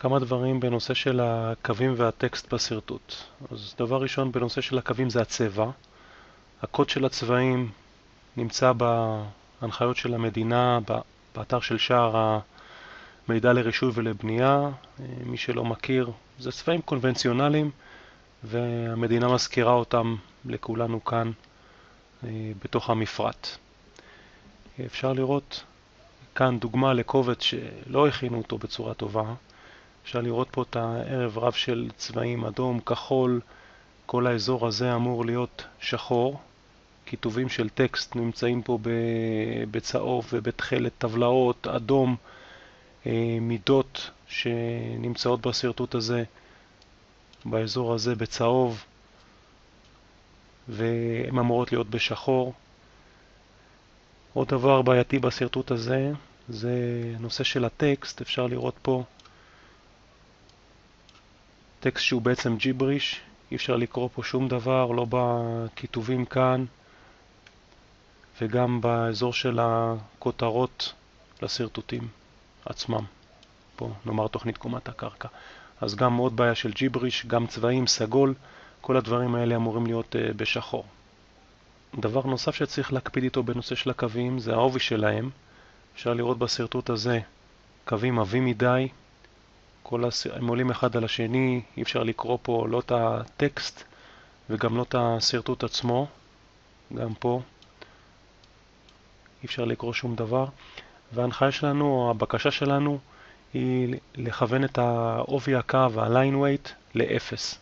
כמה דברים בנושא של הקווים והטקסט בסרטוט. אז דבר ראשון בנושא של הקווים זה הצבע. הקוד של הצבעים נמצא בהנחיות של המדינה, באתר של שער המידע לרישוי ולבנייה. מי שלא מכיר, זה צבעים קונבנציונליים והמדינה מזכירה אותם לכולנו כאן בתוך המפרט. אפשר לראות כאן דוגמה לקובץ שלא הכינו אותו בצורה טובה. אפשר לראות פה את הערב רב של צבעים אדום, כחול. כל האזור הזה אמור להיות שחור. כיתובים של טקסט נמצאים פה בצהוב ובתכלת טבלאות, אדום, מידות שנמצאות בסרטוט הזה, באזור הזה בצהוב, והן אמורות להיות בשחור. עוד דבר בעייתי בסרטוט הזה זה נושא של הטקסט. אפשר לראות פה טקסט שהוא בעצם ג'יבריש, אי אפשר לקרוא פה שום דבר, לא בכיתובים כאן וגם באזור של הכותרות לסרטוטים עצמם. פה נאמר תוכנית קומת הקרקע. אז גם עוד בעיה של ג'יבריש, גם צבעים, סגול, כל הדברים האלה אמורים להיות בשחור. דבר נוסף שצריך להקפיד איתו בנושא של הקווים זה העובי שלהם. אפשר לראות בסרטוט הזה קווים עבים מדי, הם עולים אחד על השני, אי אפשר לקרוא פה לא את הטקסט וגם לא את הסרטוט עצמו. גם פה אי אפשר לקרוא שום דבר, וההנחיה שלנו או הבקשה שלנו היא לכוון את העובי הקו, ה-line weight, ל-0.